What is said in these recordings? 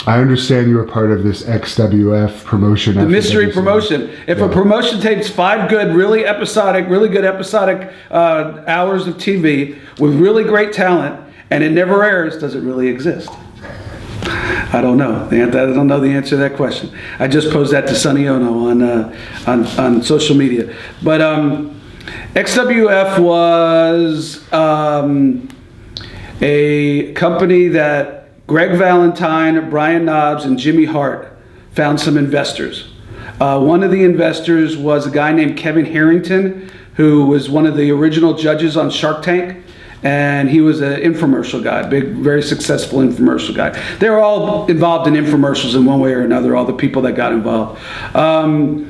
I understand you were part of this XWF promotion. The mystery promotion. If a promotion tapes 5 really good episodic hours of TV with really great talent, and it never airs, does it really exist? I don't know. I don't know the answer to that question. I just posed that to Sonny Ono on social media. But XWF was a company that Greg Valentine, Brian Knobs, and Jimmy Hart found some investors. One of the investors was a guy named Kevin Harrington, who was one of the original judges on Shark Tank. And he was an infomercial guy, big, very successful infomercial guy. They were all involved in infomercials in one way or another, all the people that got involved. And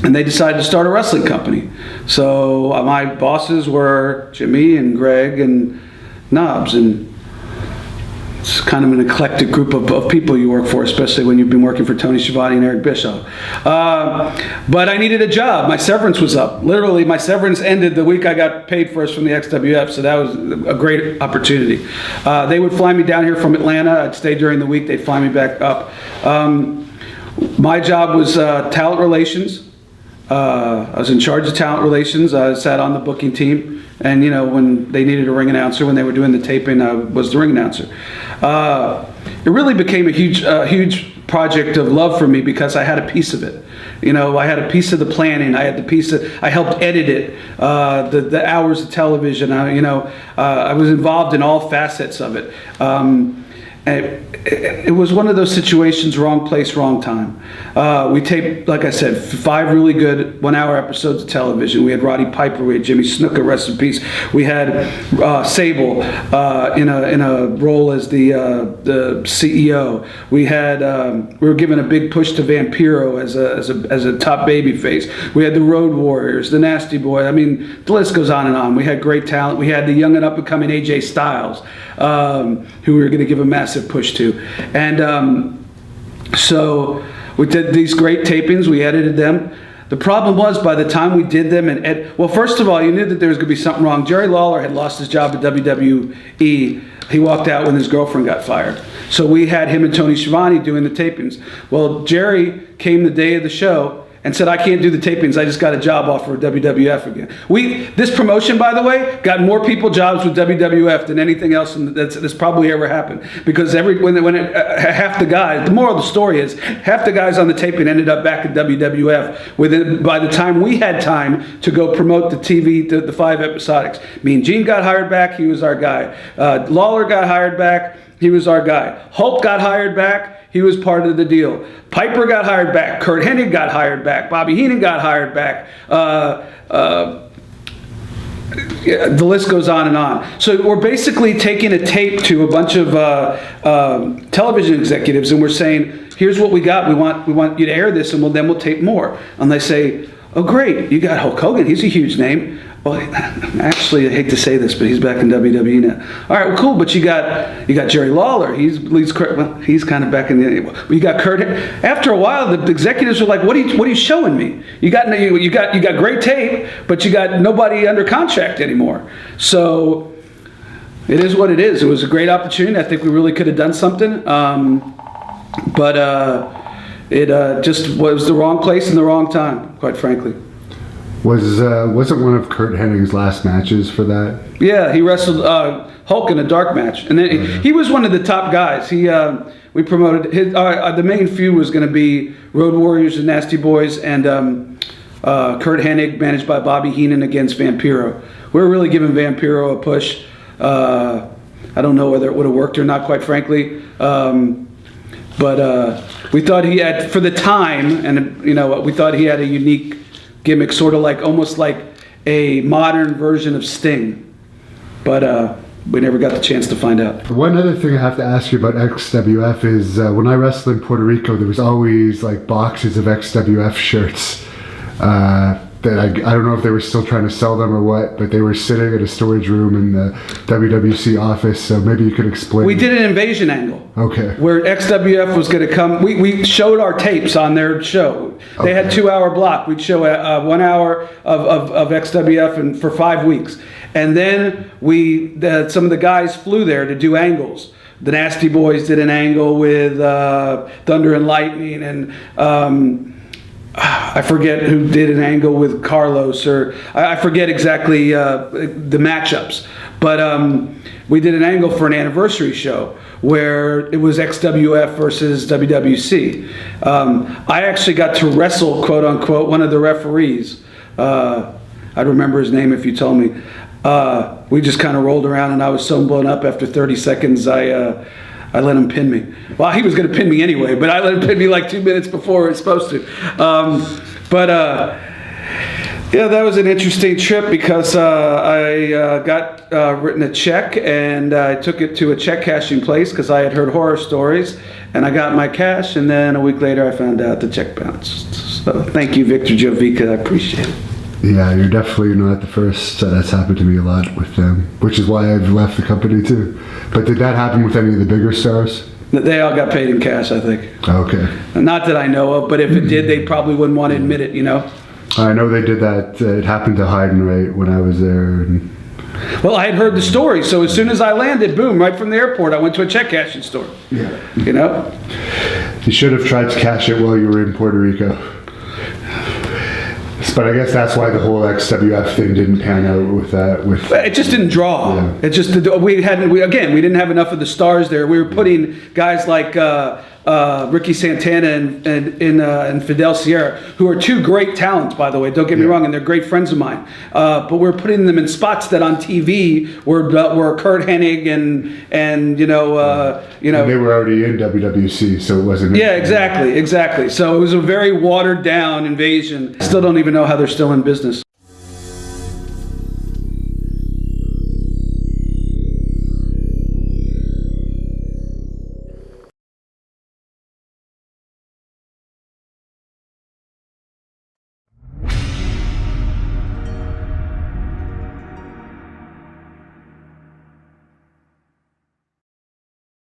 they decided to start a wrestling company. So my bosses were Jimmy and Greg and Knobs, and it's kind of an eclectic group of people you work for, especially when you've been working for Tony Schiavone and Eric Bischoff. But I needed a job. My severance was up. Literally, my severance ended the week I got paid first from the XWF, so that was a great opportunity. They would fly me down here from Atlanta. I'd stay during the week. They'd fly me back up. My job was talent relations. I was in charge of talent relations. I sat on the booking team. And, when they needed a ring announcer, when they were doing the taping, I was the ring announcer. It really became a huge project of love for me because I had a piece of it. I had a piece of the planning. I helped edit it, the hours of television. I was involved in all facets of it. It was one of those situations, wrong place, wrong time. We taped, like I said, 5 really good 1-hour episodes of television. We had Roddy Piper, we had Jimmy Snuka, rest in peace. We had Sable in a role as the CEO. We were given a big push to Vampiro as a top baby face. We had the Road Warriors, the Nasty Boy. I mean, the list goes on and on. We had great talent. We had the young and up and coming AJ Styles, who we were going to give a massive push to. And so we did these great tapings. We edited them. The problem was, by the time we did them, well, first of all, you knew that there was going to be something wrong. Jerry Lawler had lost his job at WWE. He walked out when his girlfriend got fired. So we had him and Tony Schiavone doing the tapings. Well, Jerry came the day of the show and said, I can't do the tapings. I just got a job offer with WWF again. This promotion, by the way, got more people jobs with WWF than anything else that's probably ever happened. Because half the guys, the moral of the story is, half the guys on the taping ended up back at WWF by the time we had time to go promote the TV, the 5 episodics. Me and Gene got hired back. He was our guy. Lawler got hired back. He was our guy. Hulk got hired back. He was part of the deal. Piper got hired back. Curt Hennig got hired back. Bobby Heenan got hired back. The list goes on and on. So we're basically taking a tape to a bunch of television executives, and we're saying, here's what we got. We want you to air this, and then we'll tape more. And they say, oh, great. You got Hulk Hogan. He's a huge name. Well, actually, I hate to say this, but he's back in WWE now. All right, well, cool. But you got Jerry Lawler. He's kind of back in the. You got Curt. After a while, the executives were like, "What are you showing me? You got great tape, but you got nobody under contract anymore." So it is what it is. It was a great opportunity. I think we really could have done something, but it just was the wrong place and the wrong time, quite frankly. Wasn't one of Curt Hennig's last matches for that? Yeah, he wrestled Hulk in a dark match, and then he was one of the top guys. We promoted his. The main feud was going to be Road Warriors and Nasty Boys, and Curt Hennig, managed by Bobby Heenan, against Vampiro. We were really giving Vampiro a push. I don't know whether it would have worked or not, quite frankly, but we thought he had, for the time, and we thought he had a unique gimmick, sort of almost like a modern version of Sting, but we never got the chance to find out. One other thing I have to ask you about XWF is when I wrestled in Puerto Rico, there was always boxes of XWF shirts that I don't know if they were still trying to sell them or what, but they were sitting at a storage room in the WWC office, so maybe you could explain. We did an invasion angle. Okay. Where XWF was going to come. We showed our tapes on their show. They had 2-hour block. We'd show 1 hour of XWF and for 5 weeks. And then some of the guys flew there to do angles. the Nasty Boys did an angle with Thunder and Lightning, and I forget who did an angle with Carlos, or I forget exactly the matchups. But we did an angle for an anniversary show where it was XWF versus WWC. I actually got to wrestle, quote unquote, one of the referees. I'd remember his name if you told me. We just kind of rolled around, and I was so blown up after 30 seconds, I let him pin me. Well, he was going to pin me anyway, but I let him pin me like 2 minutes before it was supposed to. Yeah, that was an interesting trip because I got written a check, and I took it to a check cashing place because I had heard horror stories, and I got my cash, and then a week later I found out the check bounced. So thank you, Victor Jovica. I appreciate it. Yeah, you're definitely not the first. That's happened to me a lot with them, which is why I've left the company too. But did that happen with any of the bigger stars? They all got paid in cash, I think. Okay. Not that I know of, but if it did, they probably wouldn't want to admit it, you know? I know they did that. It happened to Heidenreich when I was there. And well, I had heard the story, so as soon as I landed, boom, right from the airport, I went to a check cashing store. yeah. You know? You should have tried to cash it while you were in Puerto Rico. But I guess that's why the whole XWF thing didn't pan out with that. It just didn't draw. Yeah. It just we didn't have enough of the stars there. We were putting guys like Ricky Santana and Fidel Sierra, who are two great talents, by the way. Don't get me wrong, and they're great friends of mine. But we're putting them in spots that on TV were Curt Hennig and you know. And they were already in WWC, so it wasn't. Yeah, exactly. So it was a very watered down invasion. Still don't even know how they're still in business.